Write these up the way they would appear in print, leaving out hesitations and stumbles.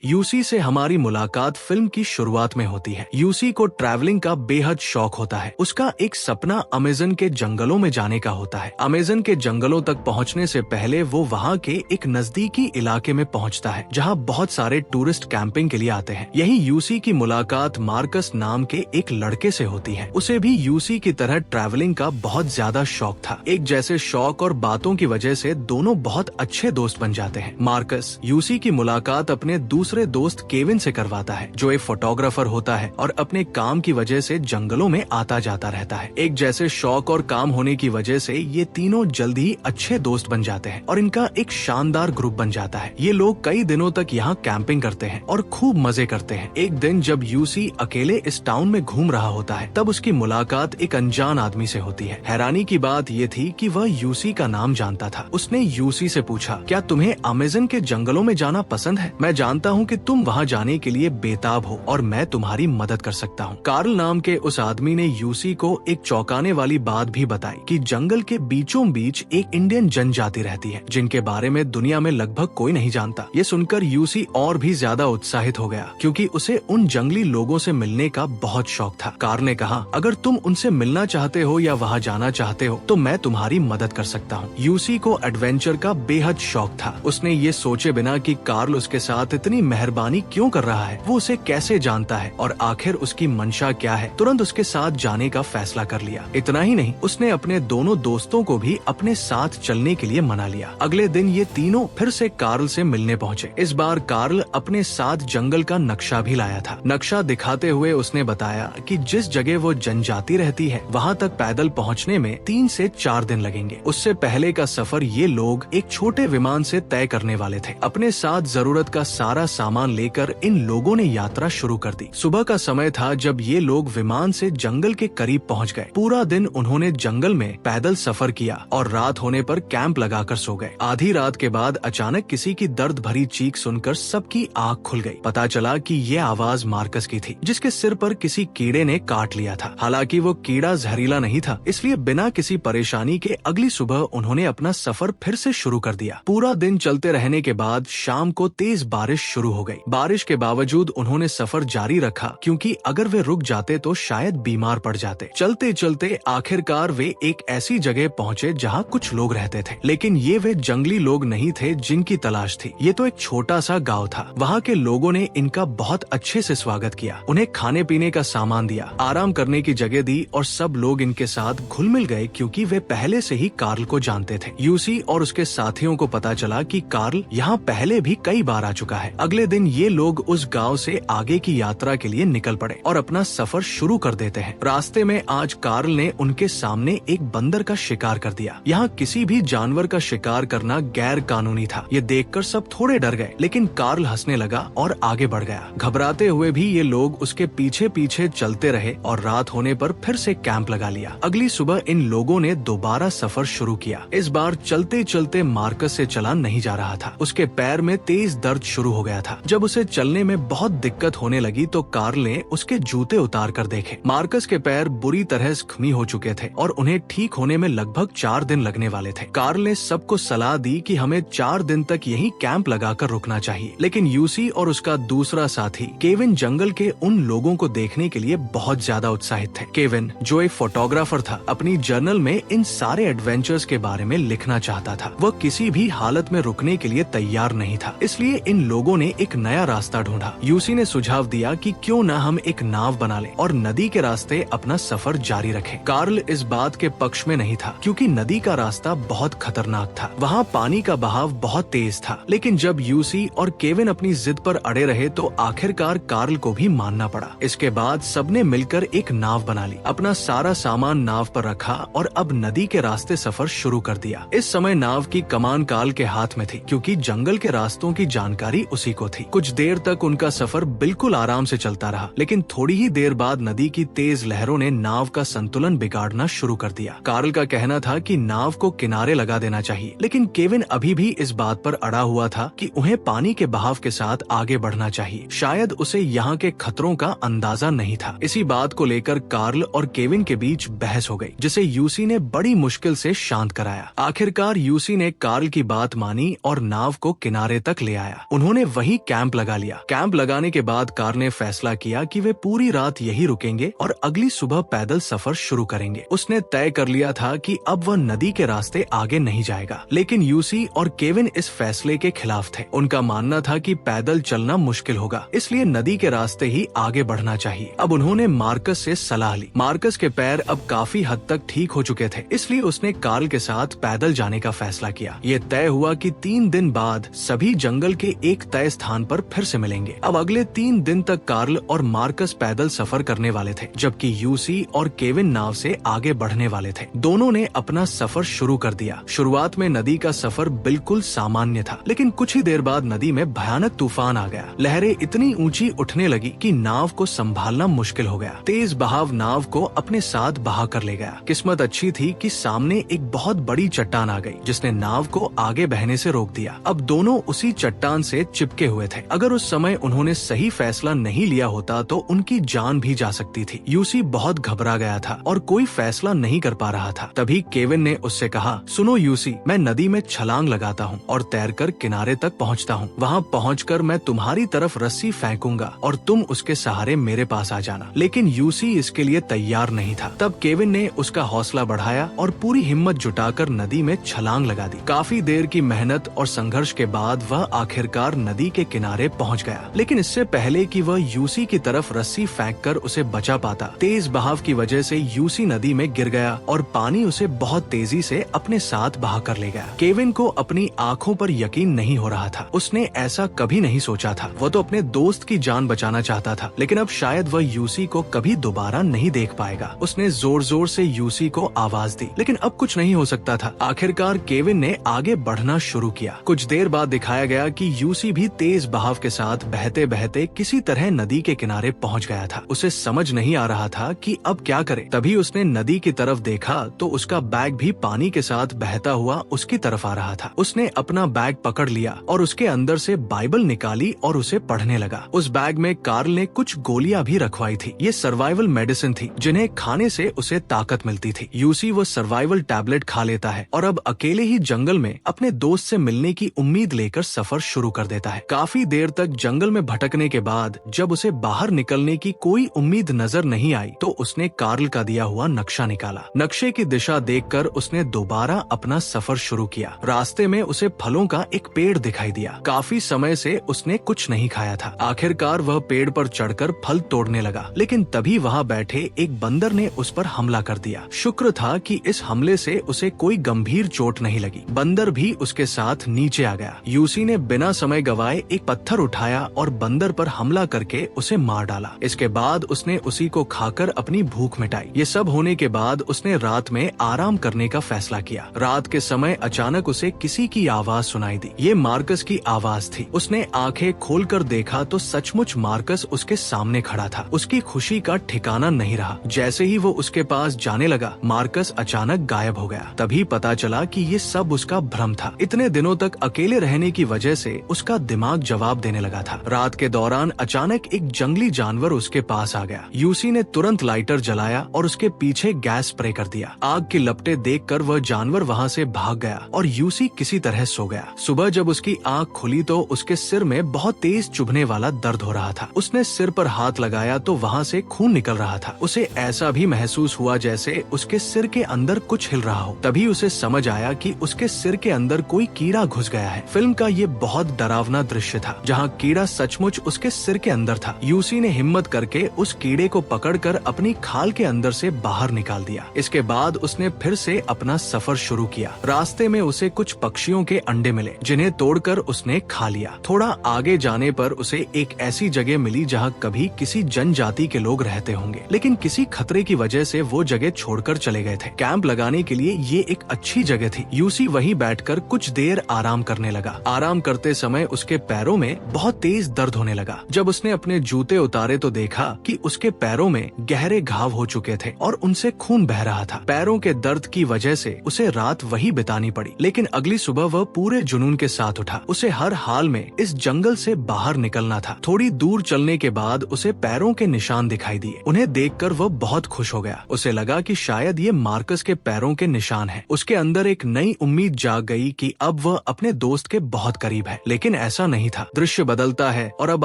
UC से हमारी मुलाकात फिल्म की शुरुआत में होती है। यूसी को ट्रैवलिंग का बेहद शौक होता है। उसका एक सपना अमेज़न के जंगलों में जाने का होता है। अमेज़न के जंगलों तक पहुंचने से पहले वो वहां के एक नजदीकी इलाके में पहुंचता है, जहां बहुत सारे टूरिस्ट कैंपिंग के लिए आते हैं। यही यूसी की मुलाकात मार्कस नाम के एक लड़के से होती है। उसे भी यूसी की तरह ट्रैवलिंग का बहुत ज्यादा शौक था। एक जैसे शौक और बातों की वजह से दोनों बहुत अच्छे दोस्त बन जाते हैं। मार्कस यूसी की मुलाकात अपने दूसरे दोस्त केविन से करवाता है, जो एक फोटोग्राफर होता है और अपने काम की वजह से जंगलों में आता जाता रहता है। एक जैसे शौक और काम होने की वजह से ये तीनों जल्द ही अच्छे दोस्त बन जाते हैं और इनका एक शानदार ग्रुप बन जाता है। ये लोग कई दिनों तक यहाँ कैंपिंग करते हैं और खूब मजे करते हैं। एक दिन जब यूसी अकेले इस टाउन में घूम रहा होता है, तब उसकी मुलाकात एक अनजान आदमी से होती है। हैरानी की बात ये थी कि वह यूसी का नाम जानता था। उसने यूसी से पूछा, क्या तुम्हें अमेज़न के जंगलों में जाना पसंद है? मैं जानता हूँ कि तुम वहां जाने के लिए बेताब हो और मैं तुम्हारी मदद कर सकता हूँ। कार्ल नाम के उस आदमी ने यूसी को एक चौंकाने वाली बात भी बताई कि जंगल के बीचों बीच एक इंडियन जनजाति रहती है, जिनके बारे में दुनिया में लगभग कोई नहीं जानता। ये सुनकर यूसी और भी ज्यादा उत्साहित हो गया, क्योंकि उसे उन जंगली लोगों से मिलने का बहुत शौक था। कार्ल ने कहा, अगर तुम उनसे मिलना चाहते हो या वहाँ जाना चाहते हो तो मैं तुम्हारी मदद कर सकता हूँ। यूसी को एडवेंचर का बेहद शौक था। उसने ये सोचे बिना कि कार्ल उसके साथ इतनी मेहरबानी क्यों कर रहा है, वो उसे कैसे जानता है और आखिर उसकी मंशा क्या है, तुरंत उसके साथ जाने का फैसला कर लिया। इतना ही नहीं, उसने अपने दोनों दोस्तों को भी अपने साथ चलने के लिए मना लिया। अगले दिन ये तीनों फिर से कार्ल से मिलने पहुँचे। इस बार कार्ल अपने साथ जंगल का नक्शा भी लाया था। नक्शा दिखाते हुए उसने बताया कि जिस जगह वो जनजाति रहती है, वहाँ तक पैदल पहुँचने में 3 से 4 दिन लगेंगे। उससे पहले का सफर ये लोग एक छोटे विमान से तय करने वाले थे। अपने साथ जरूरत का सारा सामान लेकर इन लोगों ने यात्रा शुरू कर दी। सुबह का समय था जब ये लोग विमान से जंगल के करीब पहुंच गए। पूरा दिन उन्होंने जंगल में पैदल सफर किया और रात होने पर कैंप लगाकर सो गए। आधी रात के बाद अचानक किसी की दर्द भरी चीख सुनकर सबकी आंख खुल गई। पता चला कि ये आवाज मार्कस की थी, जिसके सिर पर किसी कीड़े ने काट लिया था। हालांकि वो कीड़ा जहरीला नहीं था, इसलिए बिना किसी परेशानी के अगली सुबह उन्होंने अपना सफर फिर से शुरू कर दिया। पूरा दिन चलते रहने के बाद शाम को तेज बारिश शुरू हो गई। बारिश के बावजूद उन्होंने सफर जारी रखा, क्योंकि अगर वे रुक जाते तो शायद बीमार पड़ जाते। चलते चलते आखिरकार वे एक ऐसी जगह पहुँचे जहाँ कुछ लोग रहते थे, लेकिन ये वे जंगली लोग नहीं थे जिनकी तलाश थी। ये तो एक छोटा सा गाँव था। वहाँ के लोगों ने इनका बहुत अच्छे से स्वागत किया, उन्हें खाने पीने का सामान दिया, आराम करने की जगह दी और सब लोग इनके साथ घुल मिल गए, क्योंकि वे पहले से ही कार्ल को जानते थे। यूसी और उसके साथियों को पता चला कि कार्ल यहाँ पहले भी कई बार आ चुका है। अगले दिन ये लोग उस गांव से आगे की यात्रा के लिए निकल पड़े और अपना सफर शुरू कर देते हैं। रास्ते में आज कार्ल ने उनके सामने एक बंदर का शिकार कर दिया। यहाँ किसी भी जानवर का शिकार करना गैर कानूनी था। ये देखकर सब थोड़े डर गए, लेकिन कार्ल हंसने लगा और आगे बढ़ गया। घबराते हुए भी ये लोग उसके पीछे पीछे चलते रहे और रात होने पर फिर से कैंप लगा लिया। अगली सुबह इन लोगों ने दोबारा सफर शुरू किया। इस बार चलते चलते मार्कस से चला नहीं जा रहा था। उसके पैर में तेज दर्द शुरू हो गया था। जब उसे चलने में बहुत दिक्कत होने लगी तो कार्ल ने उसके जूते उतार कर देखे। मार्कस के पैर बुरी तरह जख्मी हो चुके थे और उन्हें ठीक होने में लगभग 4 दिन लगने वाले थे। कार्ल ने सबको सलाह दी कि हमें 4 दिन तक यहीं कैंप लगाकर रुकना चाहिए, लेकिन यूसी और उसका दूसरा साथी केविन जंगल के उन लोगों को देखने के लिए बहुत ज्यादा उत्साहित थे। केविन, जो एक फोटोग्राफर था, अपनी जर्नल में इन सारे एडवेंचर्स के बारे में लिखना चाहता था। वह किसी भी हालत में रुकने के लिए तैयार नहीं था, इसलिए इन लोगों ने एक नया रास्ता ढूंढा। यूसी ने सुझाव दिया कि क्यों न हम एक नाव बना लें और नदी के रास्ते अपना सफर जारी रखें। कार्ल इस बात के पक्ष में नहीं था, क्योंकि नदी का रास्ता बहुत खतरनाक था। वहाँ पानी का बहाव बहुत तेज था। लेकिन जब यूसी और केविन अपनी जिद पर अड़े रहे तो आखिरकार कार्ल को भी मानना पड़ा। इसके बाद सबने मिलकर एक नाव बना ली, अपना सारा सामान नाव पर रखा और अब नदी के रास्ते सफर शुरू कर दिया। इस समय नाव की कमान कार्ल के हाथ में थी, क्योंकि जंगल के रास्तों की जानकारी उसी को थी। कुछ देर तक उनका सफर बिल्कुल आराम से चलता रहा, लेकिन थोड़ी ही देर बाद नदी की तेज लहरों ने नाव का संतुलन बिगाड़ना शुरू कर दिया। कार्ल का कहना था कि नाव को किनारे लगा देना चाहिए, लेकिन केविन अभी भी इस बात पर अड़ा हुआ था कि उन्हें पानी के बहाव के साथ आगे बढ़ना चाहिए। शायद उसे यहाँ के खतरों का अंदाजा नहीं था। इसी बात को लेकर कार्ल और केविन के बीच बहस हो गई, जिसे यूसी ने बड़ी मुश्किल से शांत कराया। आखिरकार यूसी ने कार्ल की बात मानी और नाव को किनारे तक ले आया। उन्होंने वहीं वहीं कैंप लगा लिया। कैंप लगाने के बाद कार्ल ने फैसला किया कि वे पूरी रात यही रुकेंगे और अगली सुबह पैदल सफर शुरू करेंगे। उसने तय कर लिया था कि अब वह नदी के रास्ते आगे नहीं जाएगा, लेकिन यूसी और केविन इस फैसले के खिलाफ थे। उनका मानना था कि पैदल चलना मुश्किल होगा, इसलिए नदी के रास्ते ही आगे बढ़ना चाहिए। अब उन्होंने मार्कस से सलाह ली। मार्कस के पैर अब काफी हद तक ठीक हो चुके थे, इसलिए उसने कार्ल के साथ पैदल जाने का फैसला किया। ये तय हुआ कि 3 दिन बाद सभी जंगल के एक तय स्थान पर फिर से मिलेंगे। अब अगले 3 दिन तक कार्ल और मार्कस पैदल सफर करने वाले थे, जबकि यूसी और केविन नाव से आगे बढ़ने वाले थे। दोनों ने अपना सफर शुरू कर दिया। शुरुआत में नदी का सफर बिल्कुल सामान्य था, लेकिन कुछ ही देर बाद नदी में भयानक तूफान आ गया। लहरें इतनी ऊंची उठने लगी कि नाव को संभालना मुश्किल हो गया। तेज बहाव नाव को अपने साथ बहा कर ले गया। किस्मत अच्छी थी कि सामने एक बहुत बड़ी चट्टान आ गई, जिसने नाव को आगे बहने से रोक दिया। अब दोनों उसी चट्टान से चिपके हुए थे। अगर उस समय उन्होंने सही फैसला नहीं लिया होता तो उनकी जान भी जा सकती थी। यूसी बहुत घबरा गया था और कोई फैसला नहीं कर पा रहा था। तभी केविन ने उससे कहा, सुनो यूसी, मैं नदी में छलांग लगाता हूँ और तैरकर किनारे तक पहुँचता हूँ। वहाँ पहुँचकर मैं तुम्हारी तरफ रस्सी फेंकूंगा और तुम उसके सहारे मेरे पास आ जाना। लेकिन यूसी इसके लिए तैयार नहीं था। तब केविन ने उसका हौसला बढ़ाया और पूरी हिम्मत जुटाकर नदी में छलांग लगा दी। काफी देर की मेहनत और संघर्ष के बाद वह आखिरकार नदी के किनारे पहुंच गया। लेकिन इससे पहले कि वह यूसी की तरफ रस्सी फेंककर उसे बचा पाता, तेज बहाव की वजह से यूसी नदी में गिर गया और पानी उसे बहुत तेजी से अपने साथ बहा कर ले गया। केविन को अपनी आंखों पर यकीन नहीं हो रहा था। उसने ऐसा कभी नहीं सोचा था। वह तो अपने दोस्त की जान बचाना चाहता था, लेकिन अब शायद वह यूसी को कभी दोबारा नहीं देख पाएगा। उसने जोर जोर से यूसी को आवाज दी, लेकिन अब कुछ नहीं हो सकता था। आखिरकार केविन ने आगे बढ़ना शुरू किया। कुछ देर बाद दिखाया गया कि यूसी भी तेज बहाव के साथ बहते बहते किसी तरह नदी के किनारे पहुंच गया था। उसे समझ नहीं आ रहा था कि अब क्या करे। तभी उसने नदी की तरफ देखा तो उसका बैग भी पानी के साथ बहता हुआ उसकी तरफ आ रहा था। उसने अपना बैग पकड़ लिया और उसके अंदर से बाइबल निकाली और उसे पढ़ने लगा। उस बैग में कार्ल ने कुछ गोलियां भी रखवाई थी। ये सर्वाइवल मेडिसिन थी, जिन्हें खाने से उसे ताकत मिलती थी। यूसी वो सर्वाइवल टैबलेट खा लेता है और अब अकेले ही जंगल में अपने दोस्त से मिलने की उम्मीद लेकर सफर शुरू कर देता है। काफी देर तक जंगल में भटकने के बाद जब उसे बाहर निकलने की कोई उम्मीद नजर नहीं आई तो उसने कार्ल का दिया हुआ नक्शा निकाला। नक्शे की दिशा देखकर उसने दोबारा अपना सफर शुरू किया। रास्ते में उसे फलों का एक पेड़ दिखाई दिया। काफी समय से उसने कुछ नहीं खाया था। आखिरकार वह पेड़ पर चढ़कर फल तोड़ने लगा, लेकिन तभी वहाँ बैठे एक बंदर ने उस पर हमला कर दिया। शुक्र था कि इस हमले से उसे कोई गंभीर चोट नहीं लगी। बंदर भी उसके साथ नीचे आ गया। यूसी ने बिना समय गवाए एक पत्थर उठाया और बंदर पर हमला करके उसे मार डाला। इसके बाद उसने उसी को खाकर अपनी भूख मिटाई। ये सब होने के बाद उसने रात में आराम करने का फैसला किया। रात के समय अचानक उसे किसी की आवाज सुनाई दी। ये मार्कस की आवाज थी। उसने आंखें खोलकर देखा तो सचमुच मार्कस उसके सामने खड़ा था। उसकी खुशी का ठिकाना नहीं रहा। जैसे ही वो उसके पास जाने लगा, मार्कस अचानक गायब हो गया। तभी पता चला कि ये सब उसका भ्रम था। इतने दिनों तक अकेले रहने की वजह से उसका दिमाग जवाब देने लगा था। रात के दौरान अचानक एक जंगली जानवर उसके पास आ गया। यूसी ने तुरंत लाइटर जलाया और उसके पीछे गैस स्प्रे कर दिया। आग की लपटें देखकर वह जानवर वहाँ से भाग गया और यूसी किसी तरह सो गया। सुबह जब उसकी आंख खुली तो उसके सिर में बहुत तेज चुभने वाला दर्द हो रहा था। उसने सिर पर हाथ लगाया तो वहाँ से खून निकल रहा था। उसे ऐसा भी महसूस हुआ जैसे उसके सिर के अंदर कुछ हिल रहा हो। तभी उसे समझ आया कि उसके सिर के अंदर कोई कीड़ा घुस गया है। फिल्म का ये बहुत डरावना दृश्य था, जहाँ कीड़ा सचमुच उसके सिर के अंदर था। यूसी ने हिम्मत करके उस कीड़े को पकड़कर अपनी खाल के अंदर से बाहर निकाल दिया। इसके बाद उसने फिर से अपना सफर शुरू किया। रास्ते में उसे कुछ पक्षियों के अंडे मिले, जिन्हें तोड़कर उसने खा लिया। थोड़ा आगे जाने पर उसे एक ऐसी जगह मिली जहाँ कभी किसी जनजाति के लोग रहते होंगे, लेकिन किसी खतरे की वजह से वो जगह छोड़कर चले गए थे। कैंप लगाने के लिए ये एक अच्छी जगह थी। यूसी वहीं बैठकर कुछ देर आराम करने लगा। आराम करते समय उसके पैरों में बहुत तेज दर्द होने लगा। जब उसने अपने जूते उतारे तो देखा कि उसके पैरों में गहरे घाव हो चुके थे और उनसे खून बह रहा था। पैरों के दर्द की वजह से उसे रात वही बितानी पड़ी, लेकिन अगली सुबह वह पूरे जुनून के साथ उठा। उसे हर हाल में इस जंगल से बाहर निकलना था। थोड़ी दूर चलने के बाद उसे पैरों के निशान दिखाई दिए। उन्हें देखकर वह बहुत खुश हो गया। उसे लगा कि शायद ये मार्कस के पैरों के निशान हैं। उसके अंदर एक नई उम्मीद जाग गई कि अब वह अपने दोस्त के बहुत करीब है। लेकिन ऐसा नहीं नहीं था। दृश्य बदलता है और अब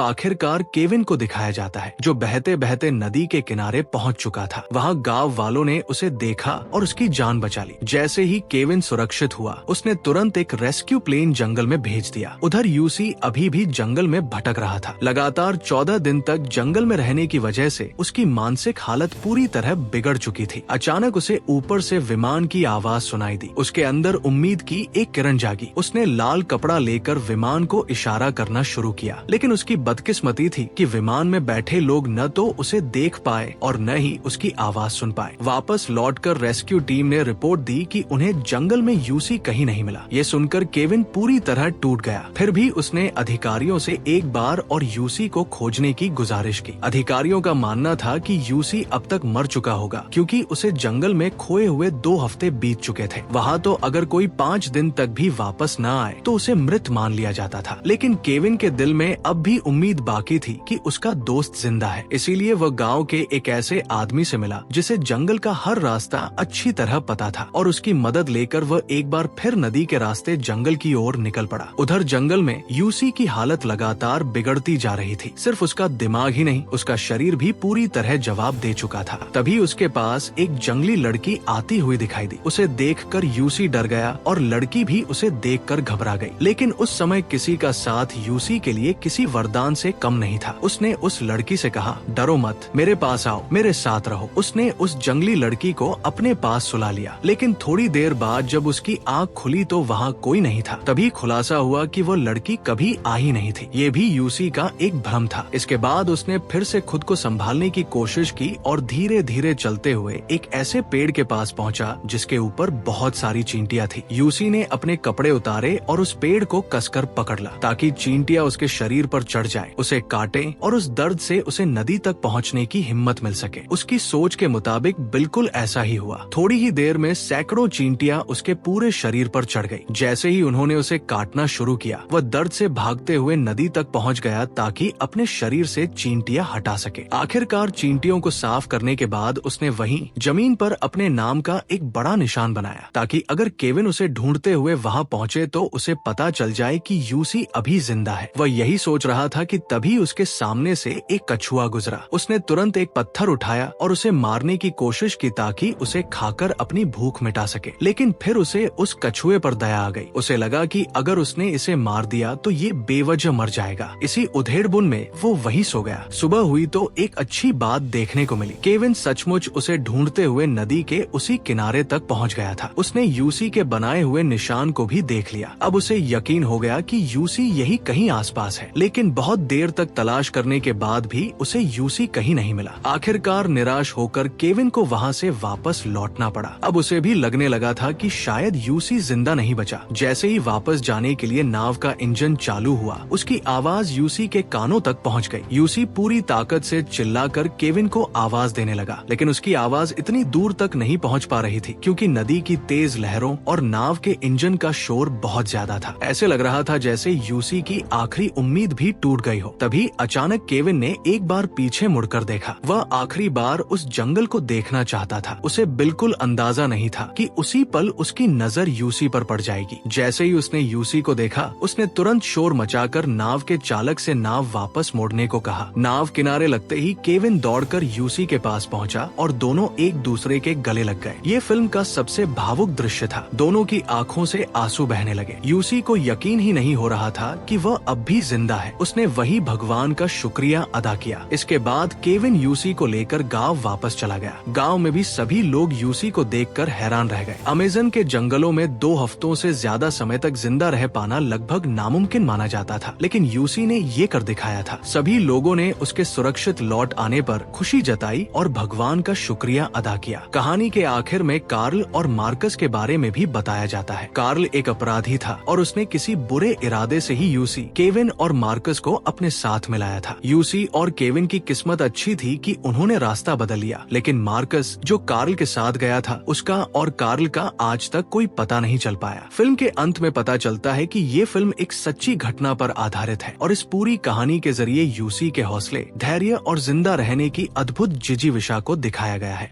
आखिरकार केविन को दिखाया जाता है, जो बहते बहते नदी के किनारे पहुंच चुका था। वहां गांव वालों ने उसे देखा और उसकी जान बचा ली। जैसे ही केविन सुरक्षित हुआ, उसने तुरंत एक रेस्क्यू प्लेन जंगल में भेज दिया। उधर यूसी अभी भी जंगल में भटक रहा था। लगातार 14 दिन तक जंगल में रहने की वजह से उसकी मानसिक हालत पूरी तरह बिगड़ चुकी थी। अचानक उसे ऊपर से विमान की आवाज सुनाई दी। उसके अंदर उम्मीद की एक किरण जागी। उसने लाल कपड़ा लेकर विमान को इशारा करना शुरू किया, लेकिन उसकी बदकिस्मती थी कि विमान में बैठे लोग न तो उसे देख पाए और न ही उसकी आवाज सुन पाए। वापस लौटकर रेस्क्यू टीम ने रिपोर्ट दी कि उन्हें जंगल में यूसी कहीं नहीं मिला। ये सुनकर केविन पूरी तरह टूट गया। फिर भी उसने अधिकारियों से एक बार और यूसी को खोजने की गुजारिश की। अधिकारियों का मानना था कि यूसी अब तक मर चुका होगा, क्योंकि उसे जंगल में खोए हुए 2 हफ्ते बीत चुके थे। वहाँ तो अगर कोई 5 दिन तक भी वापस न आए तो उसे मृत मान लिया जाता था। लेकिन केविन के दिल में अब भी उम्मीद बाकी थी कि उसका दोस्त जिंदा है। इसीलिए वह गांव के एक ऐसे आदमी से मिला जिसे जंगल का हर रास्ता अच्छी तरह पता था, और उसकी मदद लेकर वह एक बार फिर नदी के रास्ते जंगल की ओर निकल पड़ा। उधर जंगल में यूसी की हालत लगातार बिगड़ती जा रही थी। सिर्फ उसका दिमाग ही नहीं, उसका शरीर भी पूरी तरह जवाब दे चुका था। तभी उसके पास एक जंगली लड़की आती हुई दिखाई दी। उसे देखकर यूसी डर गया और लड़की भी उसे देखकर घबरा गई। लेकिन उस समय किसी का साथ यूसी के लिए किसी वरदान से कम नहीं था। उसने उस लड़की से कहा, डरो मत, मेरे पास आओ, मेरे साथ रहो। उसने उस जंगली लड़की को अपने पास सुला लिया। लेकिन थोड़ी देर बाद जब उसकी आँख खुली तो वहाँ कोई नहीं था। तभी खुलासा हुआ कि वो लड़की कभी आई नहीं थी। ये भी यूसी का एक भ्रम था। इसके बाद उसने फिर से खुद को संभालने की कोशिश की और धीरे धीरे चलते हुए एक ऐसे पेड़ के पास पहुंचा जिसके ऊपर बहुत सारी चींटियां थी। यूसी ने अपने कपड़े उतारे और उस पेड़ को कसकर पकड़ ला, ताकि चींटियां उसके शरीर पर चढ़ जाएं, उसे काटें और उस दर्द से उसे नदी तक पहुंचने की हिम्मत मिल सके। उसकी सोच के मुताबिक बिल्कुल ऐसा ही हुआ। थोड़ी ही देर में सैकड़ों चींटियां उसके पूरे शरीर पर चढ़ गई। जैसे ही उन्होंने उसे काटना शुरू किया, वह दर्द से भागते हुए नदी तक पहुंच गया ताकि अपने शरीर से चींटियां हटा सके। आखिरकार चींटियों को साफ करने के बाद उसने वहीं जमीन पर अपने नाम का एक बड़ा निशान बनाया, ताकि अगर केविन उसे ढूंढते हुए वहां पहुंचे तो उसे पता चल जाए कि यूसी अभी जिंदा है। वह यही सोच रहा था कि तभी उसके सामने से एक कछुआ गुजरा। उसने तुरंत एक पत्थर उठाया और उसे मारने की कोशिश की ताकि उसे खाकर अपनी भूख मिटा सके। लेकिन फिर उसे उस कछुए पर दया आ गई। उसे लगा कि अगर उसने इसे मार दिया तो ये बेवजह मर जाएगा। इसी उधेड़बुन में वो वहीं सो गया। सुबह हुई तो एक अच्छी बात देखने को मिली। केविन सचमुच उसे ढूंढते हुए नदी के उसी किनारे तक पहुंच गया था। उसने यूसी के बनाए हुए निशान को भी देख लिया। अब उसे यकीन हो गया कि यूसी यही कहीं आसपास है। लेकिन बहुत देर तक तलाश करने के बाद भी उसे यूसी कहीं नहीं मिला। आखिरकार निराश होकर केविन को वहां से वापस लौटना पड़ा। अब उसे भी लगने लगा था कि शायद यूसी जिंदा नहीं बचा। जैसे ही वापस जाने के लिए नाव का इंजन चालू हुआ, उसकी आवाज यूसी के कानों तक पहुंच गई। यूसी पूरी ताकत से चिल्लाकर केविन को आवाज देने लगा, लेकिन उसकी आवाज इतनी दूर तक नहीं पहुंच पा रही थी, क्योंकि नदी की तेज लहरों और नाव के इंजन का शोर बहुत ज्यादा था। ऐसे लग रहा था जैसे यूसी की आखिरी उम्मीद भी टूट गई हो। तभी अचानक केविन ने एक बार पीछे मुड़कर देखा। वह आखिरी बार उस जंगल को देखना चाहता था। उसे बिल्कुल अंदाजा नहीं था कि उसी पल उसकी नजर यूसी पर पड़ जाएगी। जैसे ही उसने यूसी को देखा, उसने तुरंत शोर मचाकर नाव के चालक से नाव वापस मोड़ने को कहा। नाव किनारे लगते ही केविन दौड़कर यूसी के पास पहुंचा और दोनों एक दूसरे के गले लग गए। ये फिल्म का सबसे भावुक दृश्य था। दोनों की आंखों से आंसू बहने लगे। यूसी को यकीन ही नहीं हो रहा था कि वह अब भी जिंदा है। उसने वही भगवान का शुक्रिया अदा किया। इसके बाद केविन यूसी को लेकर गांव वापस चला गया। गांव में भी सभी लोग यूसी को देखकर हैरान रह गए। अमेज़न के जंगलों में 2 हफ्तों से ज्यादा समय तक जिंदा रह पाना लगभग नामुमकिन माना जाता था, लेकिन यूसी ने ये कर दिखाया था। सभी लोगों ने उसके सुरक्षित लौट आने पर खुशी जताई और भगवान का शुक्रिया अदा किया। कहानी के आखिर में कार्ल और मार्कस के बारे में भी बताया जाता है। कार्ल एक अपराधी था और उसने किसी बुरे इरादे से ही यूसी, केविन और मार्कस को अपने साथ मिलाया था। यूसी और केविन की किस्मत अच्छी थी कि उन्होंने रास्ता बदल लिया, लेकिन मार्कस जो कार्ल के साथ गया था, उसका और कार्ल का आज तक कोई पता नहीं चल पाया। फिल्म के अंत में पता चलता है कि ये फिल्म एक सच्ची घटना पर आधारित है और इस पूरी कहानी के जरिए यूसी के हौसले, धैर्य और जिंदा रहने की अद्भुत जिजीविषा को दिखाया गया है।